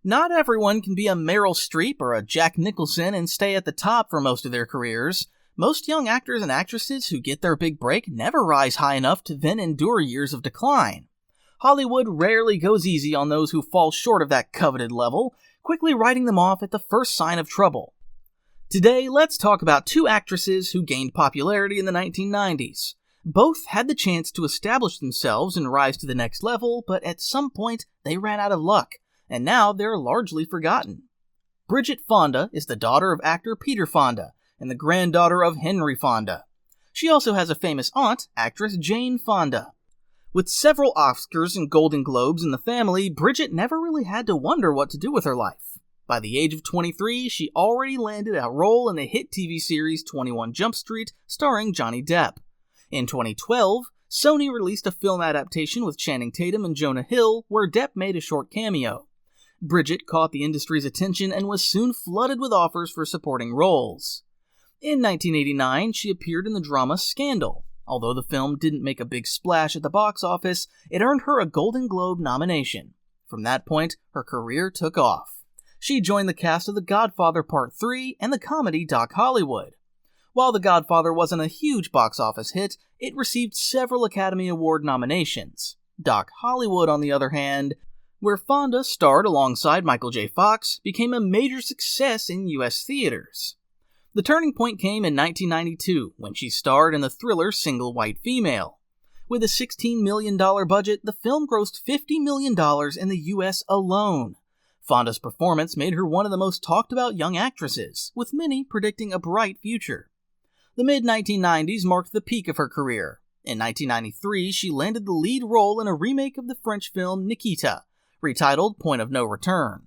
Not everyone can be a Meryl Streep or a Jack Nicholson and stay at the top for most of their careers. Most young actors and actresses who get their big break never rise high enough to then endure years of decline. Hollywood rarely goes easy on those who fall short of that coveted level, quickly writing them off at the first sign of trouble. Today, let's talk about two actresses who gained popularity in the 1990s. Both had the chance to establish themselves and rise to the next level, but at some point, they ran out of luck, and now they're largely forgotten. Bridget Fonda is the daughter of actor Peter Fonda, and the granddaughter of Henry Fonda. She also has a famous aunt, actress Jane Fonda. With several Oscars and Golden Globes in the family, Bridget never really had to wonder what to do with her life. By the age of 23, she already landed a role in the hit TV series 21 Jump Street, starring Johnny Depp. In 2012, Sony released a film adaptation with Channing Tatum and Jonah Hill, where Depp made a short cameo. Bridget caught the industry's attention and was soon flooded with offers for supporting roles. In 1989, she appeared in the drama Scandal. Although the film didn't make a big splash at the box office, it earned her a Golden Globe nomination. From that point, her career took off. She joined the cast of The Godfather Part 3 and the comedy Doc Hollywood. While The Godfather wasn't a huge box office hit, it received several Academy Award nominations. Doc Hollywood, on the other hand, where Fonda starred alongside Michael J. Fox, became a major success in U.S. theaters. The turning point came in 1992, when she starred in the thriller Single White Female. With a $16 million budget, the film grossed $50 million in the U.S. alone. Fonda's performance made her one of the most talked-about young actresses, with many predicting a bright future. The mid-1990s marked the peak of her career. In 1993, she landed the lead role in a remake of the French film Nikita, retitled Point of No Return.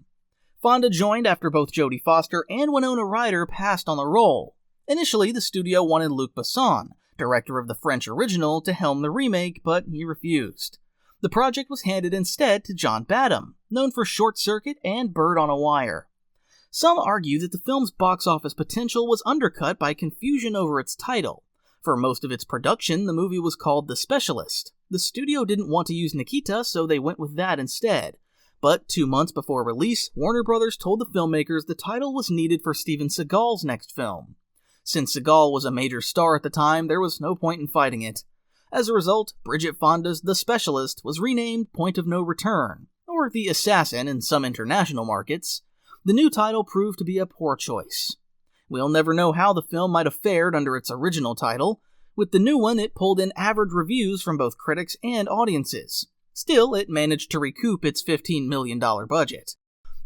Fonda joined after both Jodie Foster and Winona Ryder passed on the role. Initially, the studio wanted Luc Besson, director of the French original, to helm the remake, but he refused. The project was handed instead to John Badham, known for Short Circuit and Bird on a Wire. Some argue that the film's box office potential was undercut by confusion over its title. For most of its production, the movie was called The Specialist. The studio didn't want to use Nikita, so they went with that instead. But 2 months before release, Warner Brothers told the filmmakers the title was needed for Steven Seagal's next film. Since Seagal was a major star at the time, there was no point in fighting it. As a result, Bridget Fonda's The Specialist was renamed Point of No Return, or The Assassin in some international markets. The new title proved to be a poor choice. We'll never know how the film might have fared under its original title. With the new one, it pulled in average reviews from both critics and audiences. Still, it managed to recoup its $15 million budget.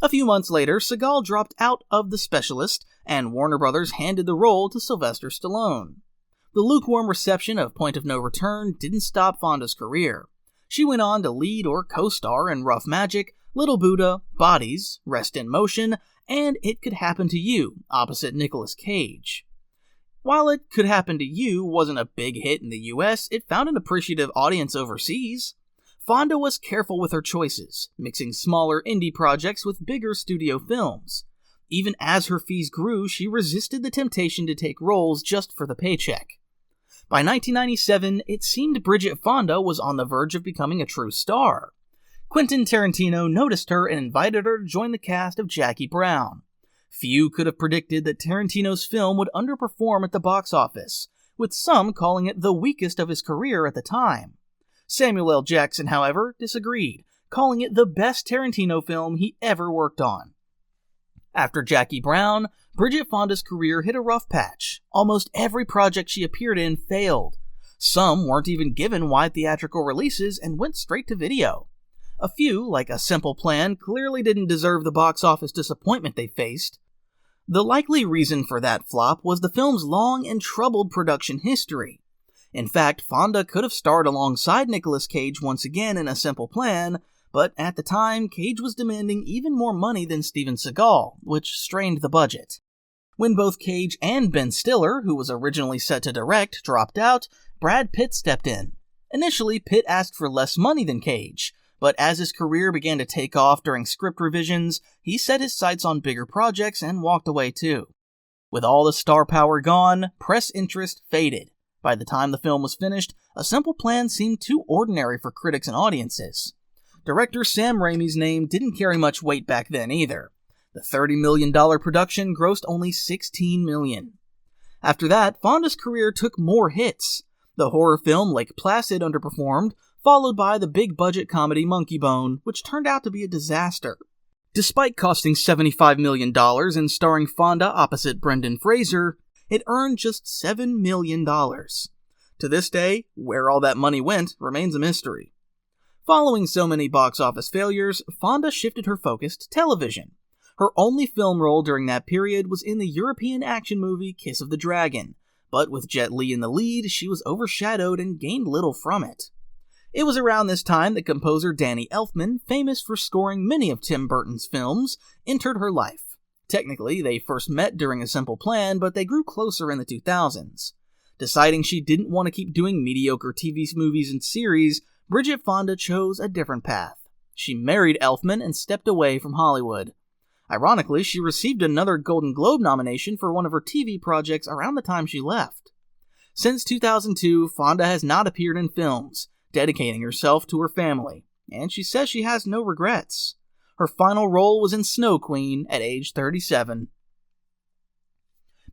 A few months later, Seagal dropped out of The Specialist, and Warner Brothers handed the role to Sylvester Stallone. The lukewarm reception of Point of No Return didn't stop Fonda's career. She went on to lead or co-star in Rough Magic, Little Buddha, Bodies, Rest in Motion, and It Could Happen to You, opposite Nicolas Cage. While It Could Happen to You wasn't a big hit in the US, it found an appreciative audience overseas. Fonda was careful with her choices, mixing smaller indie projects with bigger studio films. Even as her fees grew, she resisted the temptation to take roles just for the paycheck. By 1997, it seemed Bridget Fonda was on the verge of becoming a true star. Quentin Tarantino noticed her and invited her to join the cast of Jackie Brown. Few could have predicted that Tarantino's film would underperform at the box office, with some calling it the weakest of his career at the time. Samuel L. Jackson, however, disagreed, calling it the best Tarantino film he ever worked on. After Jackie Brown, Bridget Fonda's career hit a rough patch. Almost every project she appeared in failed. Some weren't even given wide theatrical releases and went straight to video. A few, like A Simple Plan, clearly didn't deserve the box office disappointment they faced. The likely reason for that flop was the film's long and troubled production history. In fact, Fonda could have starred alongside Nicolas Cage once again in A Simple Plan, but at the time, Cage was demanding even more money than Steven Seagal, which strained the budget. When both Cage and Ben Stiller, who was originally set to direct, dropped out, Brad Pitt stepped in. Initially, Pitt asked for less money than Cage, but as his career began to take off during script revisions, he set his sights on bigger projects and walked away too. With all the star power gone, press interest faded. By the time the film was finished, A Simple Plan seemed too ordinary for critics and audiences. Director Sam Raimi's name didn't carry much weight back then either. The $30 million production grossed only $16 million. After that, Fonda's career took more hits. The horror film Lake Placid underperformed, followed by the big-budget comedy Monkey Bone, which turned out to be a disaster. Despite costing $75 million and starring Fonda opposite Brendan Fraser, it earned just $7 million. To this day, where all that money went remains a mystery. Following so many box office failures, Fonda shifted her focus to television. Her only film role during that period was in the European action movie Kiss of the Dragon, but with Jet Li in the lead, she was overshadowed and gained little from it. It was around this time that composer Danny Elfman, famous for scoring many of Tim Burton's films, entered her life. Technically, they first met during A Simple Plan, but they grew closer in the 2000s. Deciding she didn't want to keep doing mediocre TV movies and series, Bridget Fonda chose a different path. She married Elfman and stepped away from Hollywood. Ironically, she received another Golden Globe nomination for one of her TV projects around the time she left. Since 2002, Fonda has not appeared in films, dedicating herself to her family, and she says she has no regrets. Her final role was in Snow Queen at age 37.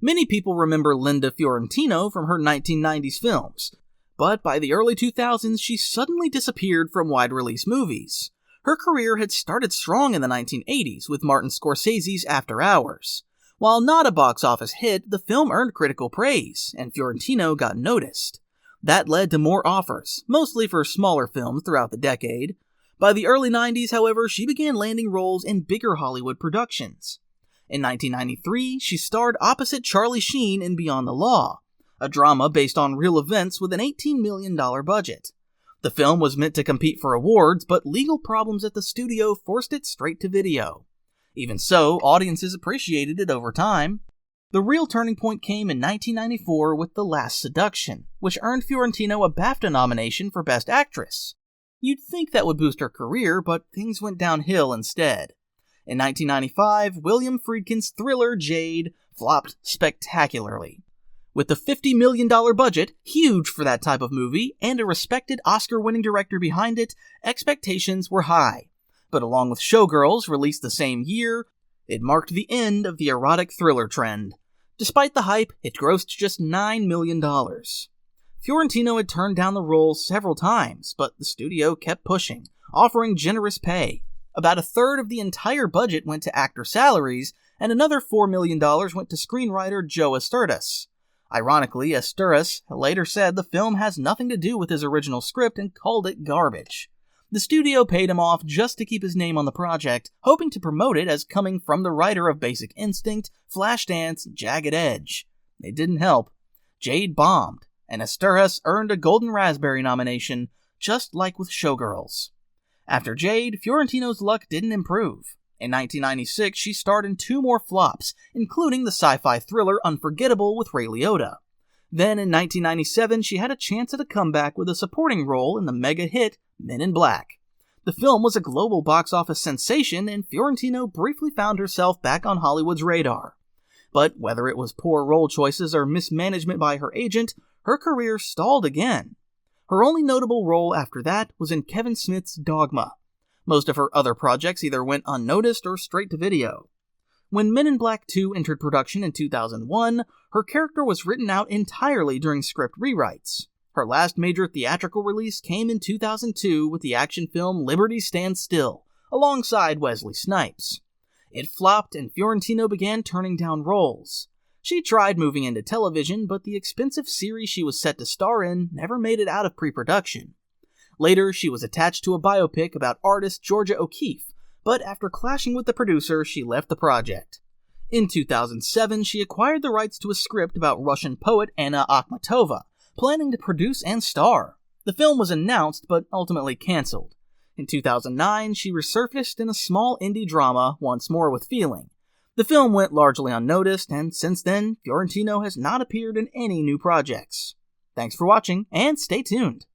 Many people remember Linda Fiorentino from her 1990s films, but by the early 2000s she suddenly disappeared from wide-release movies. Her career had started strong in the 1980s with Martin Scorsese's After Hours. While not a box office hit, the film earned critical praise, and Fiorentino got noticed. That led to more offers, mostly for smaller films throughout the decade. By the early 90s, however, she began landing roles in bigger Hollywood productions. In 1993, she starred opposite Charlie Sheen in Beyond the Law, a drama based on real events with an $18 million budget. The film was meant to compete for awards, but legal problems at the studio forced it straight to video. Even so, audiences appreciated it over time. The real turning point came in 1994 with The Last Seduction, which earned Fiorentino a BAFTA nomination for Best Actress. You'd think that would boost her career, but things went downhill instead. In 1995, William Friedkin's thriller Jade flopped spectacularly. With the $50 million budget, huge for that type of movie, and a respected Oscar-winning director behind it, expectations were high. But along with Showgirls, released the same year, it marked the end of the erotic thriller trend. Despite the hype, it grossed just $9 million. Fiorentino had turned down the role several times, but the studio kept pushing, offering generous pay. About a third of the entire budget went to actor salaries, and another $4 million went to screenwriter Joe Esтерdas. Ironically, Esturras later said the film has nothing to do with his original script and called it garbage. The studio paid him off just to keep his name on the project, hoping to promote it as coming from the writer of Basic Instinct, Flashdance, and Jagged Edge. It didn't help. Jade bombed, and Esturras earned a Golden Raspberry nomination, just like with Showgirls. After Jade, Fiorentino's luck didn't improve. In 1996, she starred in 2 more flops, including the sci-fi thriller Unforgettable with Ray Liotta. Then in 1997, she had a chance at a comeback with a supporting role in the mega hit Men in Black. The film was a global box office sensation, and Fiorentino briefly found herself back on Hollywood's radar. But whether it was poor role choices or mismanagement by her agent, her career stalled again. Her only notable role after that was in Kevin Smith's Dogma. Most of her other projects either went unnoticed or straight to video. When Men in Black 2 entered production in 2001, her character was written out entirely during script rewrites. Her last major theatrical release came in 2002 with the action film Liberty Stands Still, alongside Wesley Snipes. It flopped and Fiorentino began turning down roles. She tried moving into television, but the expensive series she was set to star in never made it out of pre-production. Later, she was attached to a biopic about artist Georgia O'Keeffe, but after clashing with the producer, she left the project. In 2007, she acquired the rights to a script about Russian poet Anna Akhmatova, planning to produce and star. The film was announced, but ultimately cancelled. In 2009, she resurfaced in a small indie drama, Once More with Feeling. The film went largely unnoticed, and since then, Fiorentino has not appeared in any new projects. Thanks for watching, and stay tuned.